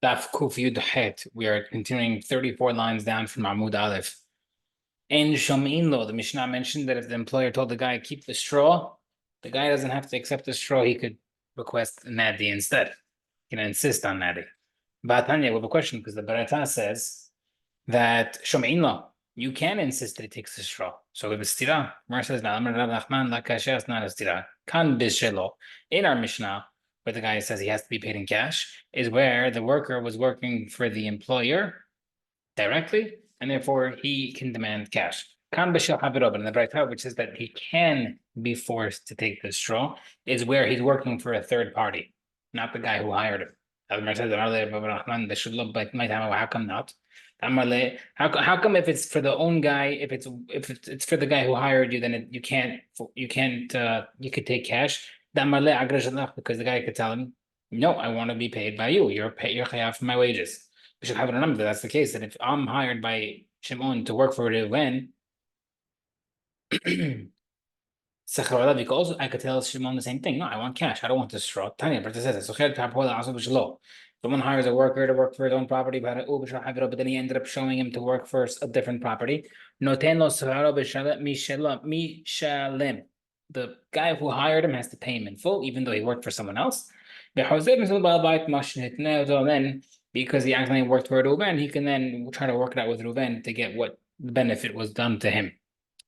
Daf Kuf Yud Het. We are continuing 34 lines down from Amud Aleph. In Shomin Lo, the Mishnah mentioned that if the employer told the guy, keep the straw, the guy doesn't have to accept the straw. He could request Nadi instead. He can insist on Nadi. Batanya, we have a question because the Barata says that Shomin Lo, you can insist that he takes the straw. So we have a stira. Mar says, "Na Amar Rav Nachman la kasher is not a stira. Kan bishelo." In our Mishnah, where the guy says he has to be paid in cash, is where the worker was working for the employer directly, and therefore he can demand cash. Kan b'shel havirob, in the Braita, which says that he can be forced to take the straw, is where he's working for a third party, not the guy who hired him. How come not? How come if it's for the own guy, if it's for the guy who hired you, then you could take cash. Because the guy could tell him, no, I want to be paid by you. You're chayav for my wages. We should have it remember that that's the case. That if I'm hired by Shimon to work for Reuven, I could tell Shimon the same thing. No, I want cash. I don't want this straw. Tanya, but it says someone hires a worker to work for his own property, but then he ended up showing him to work for a different property. The guy who hired him has to pay him in full, even though he worked for someone else. Then, because he accidentally worked for Reuven, he can then try to work it out with Reuven to get what benefit was done to him.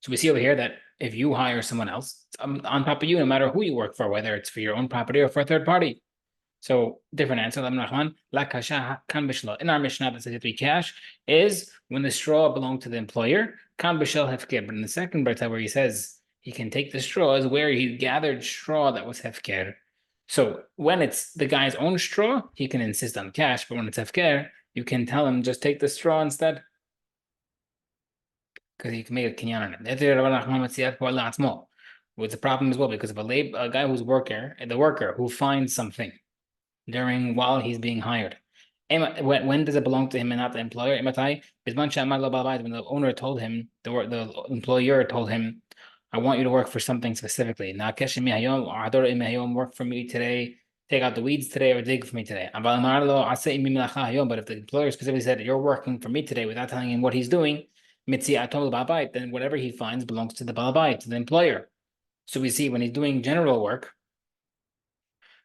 So we see over here that if you hire someone else, it's on top of you, no matter who you work for, whether it's for your own property or for a third party. So different answer. In our Mishnah that says it be cash is when the straw belonged to the employer. But in the second Braita where he says he can take the straw is where he gathered straw that was hefker. So when it's the guy's own straw, he can insist on cash. But when it's hefker, you can tell him just take the straw instead, because he can make a kinyan on it. With the problem as well, because if a guy who's the worker who finds something while he's being hired, when does it belong to him and not the employer? When the owner told him, the employer told him, I want you to work for something specifically. Work for me today, take out the weeds today, or dig for me today. But if the employer specifically said, you're working for me today without telling him what he's doing, then whatever he finds belongs to the balabait, to the employer. So we see when he's doing general work,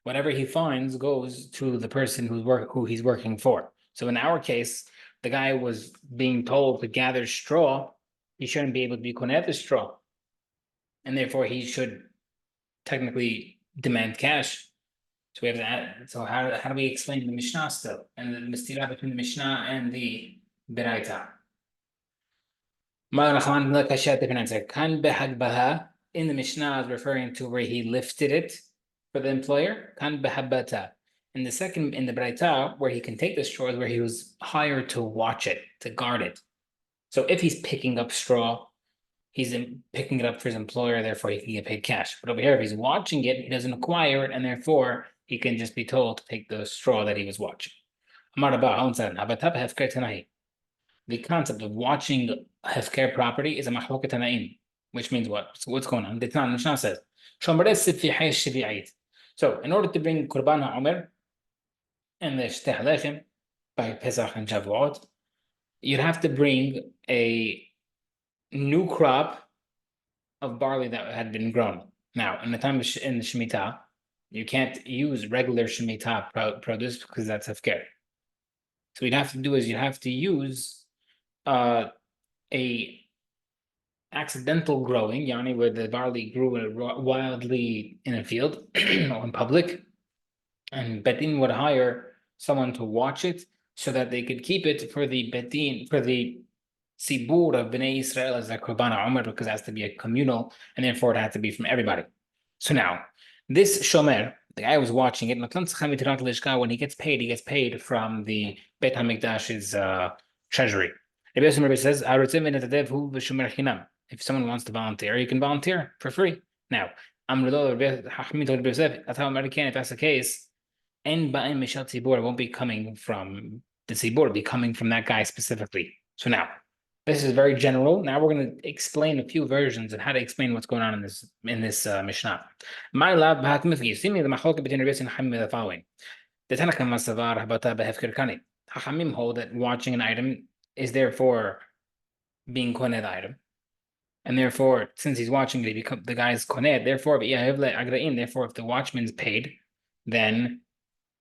whatever he finds goes to the person who he's working for. So in our case, the guy was being told to gather straw. He shouldn't be able to be konet the straw, and therefore he should technically demand cash. So we have that. So how do we explain the Mishnah still, and the mistira between the Mishnah and the Beraita? In the Mishnah is referring to where he lifted it for the employer. In the Braita, where he can take the straw, is where he was hired to watch it, to guard it. So if he's picking up straw, he's picking it up for his employer, therefore he can get paid cash. But over here, if he's watching it, he doesn't acquire it, and therefore he can just be told to take the straw that he was watching. The concept of watching hefker property is a mahloket tanaim, which means what? So what's going on? The Mishnah says, so in order to bring Qurban HaOmer and the Shteh Lechem by Pesach and Shavuot, you'd have to bring a new crop of barley that had been grown. Now, in the time in the Shemitah, you can't use regular Shemitah produce because that's hefker. So what you'd have to do is you'd have to use a accidental growing, yani where the barley grew wildly in a field or in public, and Betin would hire someone to watch it so that they could keep it for the Betin, for the Sibur of Bnei Israel as a Qurban HaOmer, because it has to be a communal, and therefore it had to be from everybody. So now, this Shomer, the guy was watching it, when he gets paid from the Beit HaMikdash's treasury. Rabbi says, if someone wants to volunteer, you can volunteer for free. Now, that's how American, if that's the case, it won't be coming from the tzibur, it'll be coming from that guy specifically. So now, this is very general. Now we're going to explain a few versions of how to explain what's going on in this Mishnah. The following. The Tanakh Masavar Habata Behefker Kani. Hachamim hold that watching an item is therefore being koneh the item. And therefore, since he's watching it, he become the guy's koneh. Therefore, therefore, if the watchman's paid, then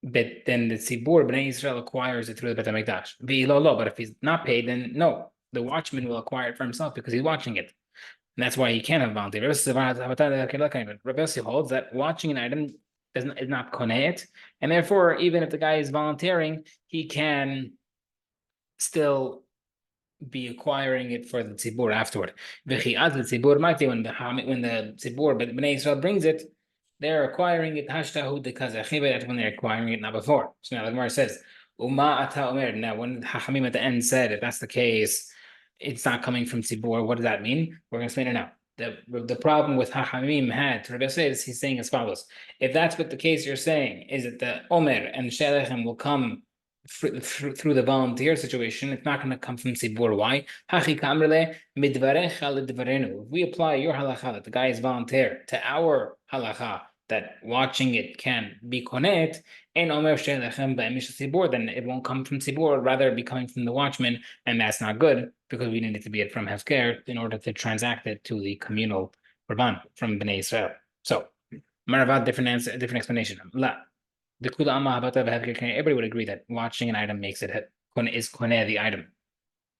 the tzibur bnei Israel acquires it through the Bet Hamikdash. But if he's not paid, then no, the watchman will acquire it for himself because he's watching it. And that's why he can't have volunteered. Rabbi Yossi holds that watching an item is not koneh, and therefore, even if the guy is volunteering, he can still be acquiring it for the tzibur afterward. When the tzibur bnei Israel brings it, they're acquiring it hashtahu dekazeh when they're acquiring it, not before. So now the Gemara says, "Uma ata omer." Now, when Hachamim at the end said, if that's the case, it's not coming from tzibur. What does that mean? We're going to explain it now. The problem with Hachamim had to Rabbi Yosef is he's saying as follows: if that's what the case you're saying is that the omer and shelechem will come through the volunteer situation, it's not going to come from tzibur. Why? If we apply your halacha that the guy is volunteer to our halacha that watching it can be konet, and omer tzibur, then it won't come from tzibur, rather be coming from the watchman, and that's not good because we need it to be from hefker in order to transact it to the communal rabban from Bnei Israel. So, Maravad, different answer, different explanation. La. Everybody would agree that watching an item makes it is koneh the item.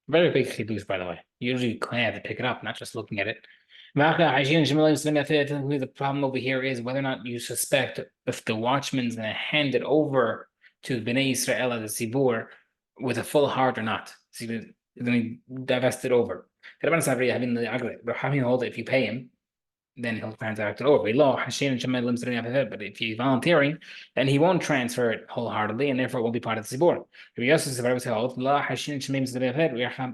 Very big chidush, by the way. Usually koneh to pick it up, not just looking at it. The problem over here is whether or not you suspect if the watchman's going to hand it over to Bnei Israel as a tzibur with a full heart or not. So he's going to divest it over. Having hold it if you pay him, then he'll transact it over. But if he's volunteering, then he won't transfer it wholeheartedly, and therefore it won't be part of the tzibur.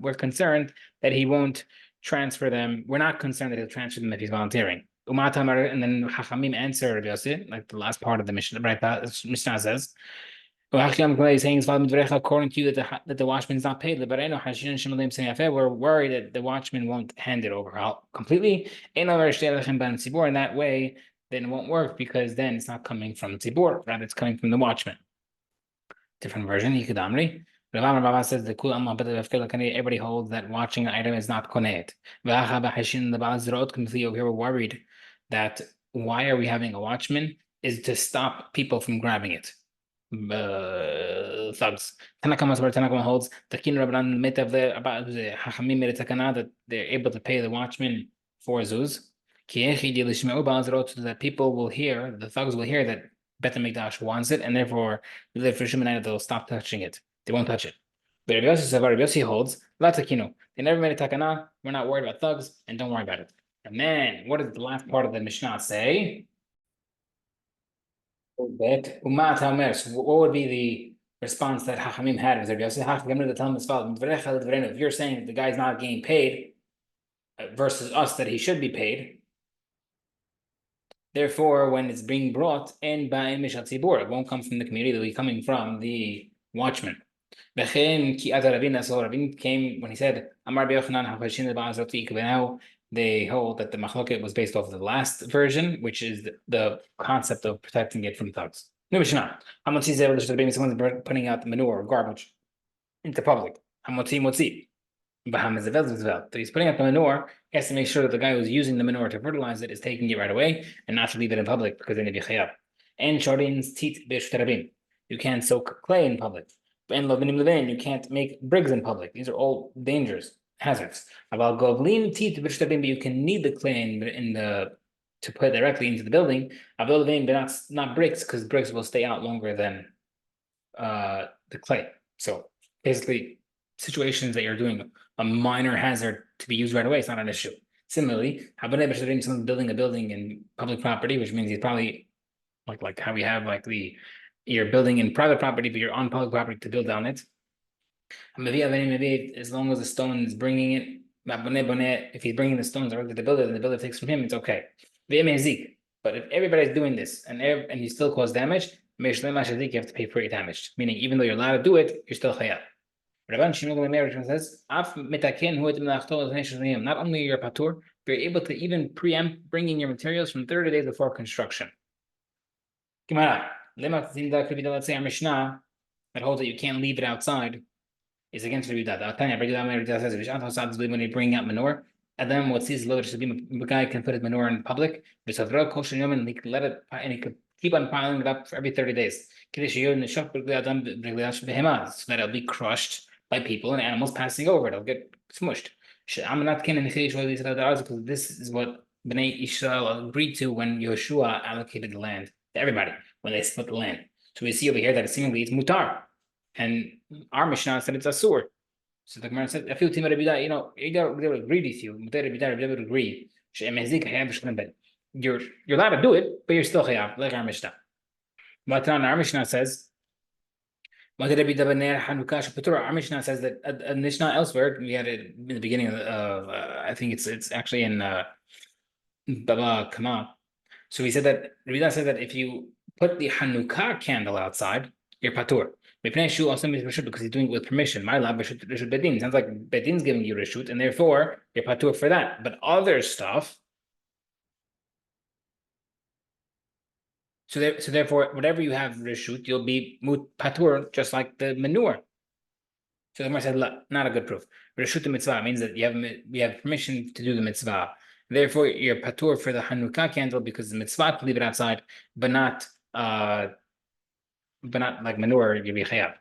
We're concerned that he won't transfer them. We're not concerned that he'll transfer them if he's volunteering. And then Chachamim answer Rabbi Yossi, like the last part of the Mishnah, right? Mishnah says, saying according to you that the watchman is not paid. We're worried that the watchman won't hand it over completely. In that way, then it won't work because then it's not coming from tzibur, rather it's coming from the watchman. Different version, Yikudamri. Baba says the everybody holds that watching an item is not koneh. We're worried that why are we having a watchman is to stop people from grabbing it. Thugs. Tanakama holds the kin Rabbanan mit of the about the Hachamim made a takana that they're able to pay the watchman for zuz. So that people will hear, the thugs will hear that Bet HaMikdash wants it, and therefore they'll stop touching it. They won't touch it. But Rabbi Yossi holds, Latakino. They never made a takana, we're not worried about thugs, and don't worry about it. And then what does the last part of the Mishnah say? What would be the response that Hachamim had? If you're saying that the guy's not getting paid versus us that he should be paid, therefore, when it's being brought in by Mishat Tzibur, it won't come from the community, it'll be coming from the watchman. Rabin came when he said, they hold that the machloket was based off of the last version, which is the concept of protecting it from thugs. Someone's putting out the manure or garbage into public. So he's putting out the manure, he has to make sure that the guy who's using the manure to fertilize it is taking it right away and not to leave it in public because then it'd be chayav. And shardin's tit b'shtarabin. You can't soak clay in public. And you can't make bricks in public. These are all dangers. Hazards. About govlin teeth, but you can knead the clay in the to put directly into the building. But not bricks, because bricks will stay out longer than the clay. So basically, situations that you're doing a minor hazard to be used right away, it's not an issue. Similarly, someone's building a building in public property, which means he's probably like how we have you're building in private property, but you're on public property to build on it. As long as the stone is bringing it, if he's bringing the stones directly to the builder, then the builder takes from him, it's okay. But if everybody's doing this and you still cause damage, you have to pay for your damage. Meaning, even though you're allowed to do it, you're still chayav. Rabban Shimon says, not only you're patur, but you're able to even preempt bringing your materials from 30 days before construction. Gemara. Let's say our Mishnah that holds that you can't leave it outside is against Rabbi Yehuda. Rabbi Yehuda says when you bring out manure, and then what sees low the guy can put his manure in public. And he can let it, and he could keep on piling it up for every 30 days. So that it'll be crushed by people and animals passing over. It'll get smushed. Because this is what Bnei Israel agreed to when Yeshua allocated the land to everybody when they split the land. So we see over here that seemingly it's mutar, and our Mishnah said it's asur. So the Gemara said, "I feel Timur Rabbi, they would agree with you. They would agree. You're allowed to do it, but you're still chayav, like our Mishnah. But our Mishnah says, our Mishnah says that a Mishnah elsewhere, we had it in the beginning of, I think it's actually in Baba Kama. So he said that Rabbi said that if you put the Hanukkah candle outside, you're patur. Because he's doing it with permission. My lab bedin. Sounds like bedin's giving you reshut, and therefore you're patur for that. But other stuff, so therefore, whatever you have reshut, you'll be patur, just like the manure. So the Gemara said, not a good proof. Reshut the mitzvah means that you have permission to do the mitzvah. Therefore, you're patur for the Hanukkah candle because the mitzvah to leave it outside, but not like manure, you'll be chayav.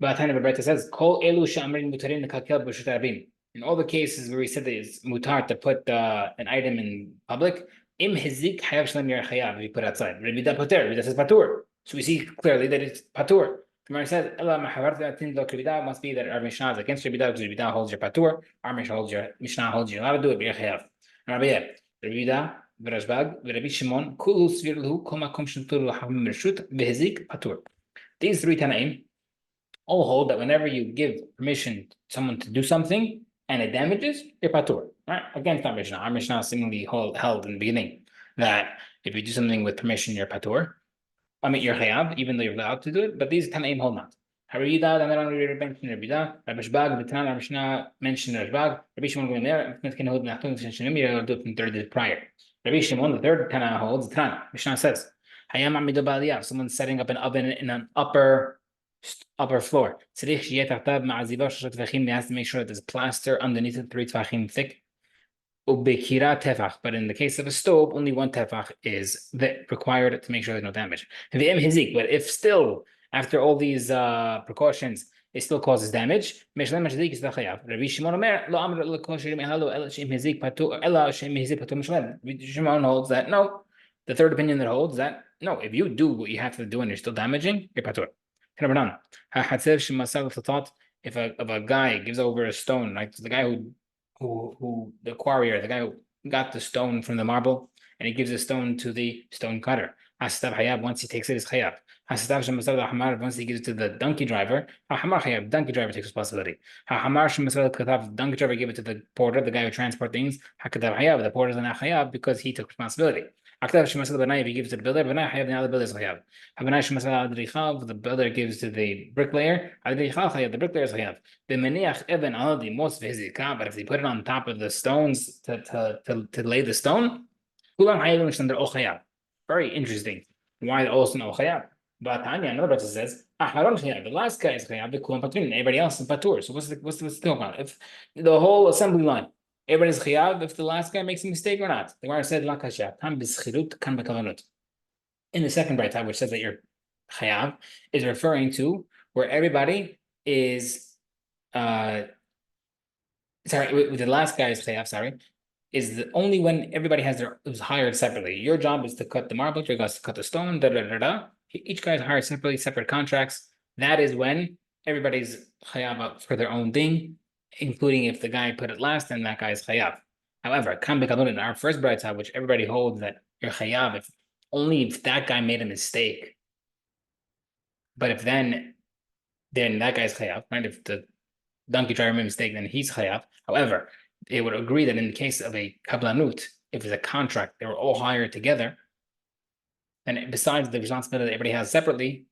But Tanya Beretta says, "Kol elu she'amrin mutarin lekakel b'reshut rabim." In all the cases where we said that it's mutar to put an item in public, im hizik hayav shlam yer chayav if you put outside. Rabbi Da pater, Rabbi Da says patur. So we see clearly that it's patur. Gemara says, "Ela mahavarta atin lo Rabbi Da." Must be that our Mishnah is against Rabbi Da because Rabbi Da holds your patur. Our Mishnah holds you allowed to do it. Yer chayav. Rabbi Da, Rashbag, Rabbi Shimon, kulu svir lahu kol makom shentur lahavim reshut v'hizik patur. These three Tanaim all hold that whenever you give permission to someone to do something and it damages, you're patur. Right? Against our Mishnah. Our Mishnah seemingly held in the beginning that if you do something with permission, you're patur. You're chayav, even though you're allowed to do it, but these Tanaim hold not. Rabbi Yehuda, and then Rabbi mentioned Rabbi Yehuda, Rabbi Shbag, the Tanan, our Mishnah mentioned Shbag, Rabbi Shimon going there, and can hold nachtum you'll do it from 30 days prior. Rabbi Shimon, the third Tanan holds, Tanan, Mishnah says, Hayam amido ba'aliyah, someone's setting up an oven in an upper floor. He has to make sure that there's plaster underneath it, 3 tefachim thick. But in the case of a stove, only 1 tefach is required to make sure there's no damage. But if still, after all these precautions, it still causes damage, Rabbi Shimon holds that no. The third opinion that holds that no, if you do what you have to do and you're still damaging, you're patur. If a guy gives over a stone, like the guy who the quarrier, the guy who got the stone from the marble, and he gives the stone to the stone cutter. Once he takes it, is chayav. Once he gives it to the donkey driver, donkey driver takes responsibility. Donkey driver gave it to the porter, the guy who transports things. The porter is not chayav because he took responsibility. If he gives it to the builder, the builder is chayav. The builder gives to the bricklayer, the bricklayer is chayav. But if they put it on top of the stones to lay the stone, very interesting. Why also no chayav? But Tanya, another person says, the last guy is chayav, everybody else is patur. So what's the deal about? If the whole assembly line, everybody's chayav if the last guy makes a mistake or not. The Gemara said, in the second bright which says that you're chayav, is referring to where everybody is with the last guy is chayav, is the only when everybody is hired separately. Your job is to cut the marble, your job is to cut the stone, Each guy is hired separately, separate contracts. That is when everybody's chayav for their own thing, including if the guy put it last, then that guy is chayav. However, in our first bright side, which everybody holds that you're chayav if that guy made a mistake. But if then that guy's chayav, right? If the donkey driver made a mistake, then he's chayav. However, they would agree that in the case of a kablanut, if it's a contract, they were all hired together. And besides the responsibility that everybody has separately,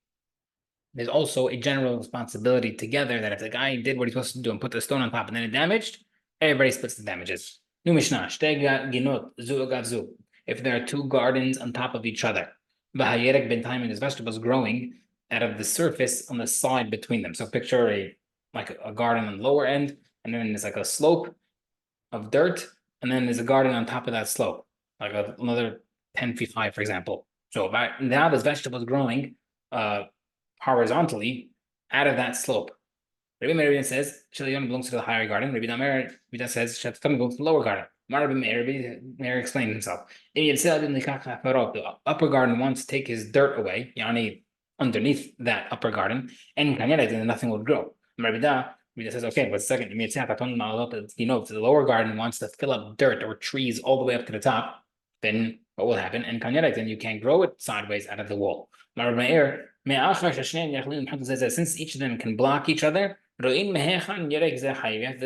there's also a general responsibility together that if the guy did what he's supposed to do and put the stone on top and then it damaged, everybody splits the damages. New Mishnah, if there are 2 gardens on top of each other, V'hayerek time and his vegetables growing out of the surface on the side between them. So picture a garden on the lower end, and then there's like a slope of dirt, and then there's a garden on top of that slope, like another 10 feet high, for example. So now there's vegetables growing horizontally out of that slope. Rabbi Meir says Shilion belongs to the higher garden. Rabbi Damer says Shetfam belongs to the lower garden. Rabbi Meir explained himself. The upper garden wants to take his dirt away, yani underneath that upper garden, and then nothing will grow. Rabbi says, okay, but second, the lower garden wants to fill up dirt or trees all the way up to the top, then what will happen? And then you can't grow it sideways out of the wall. Since each of them can block each other, they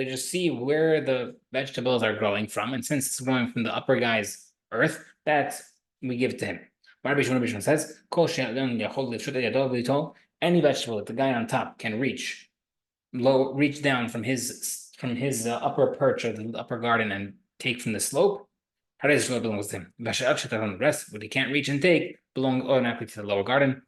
just see where the vegetables are growing from, and since it's growing from the upper guy's earth, that's we give it to him. Rabbi Shimon says, any vegetable that the guy on top can reach down from his upper perch or the upper garden and take from the slope, how does it belongs to him? The rest, what he can't reach and take, belong automatically to the lower garden.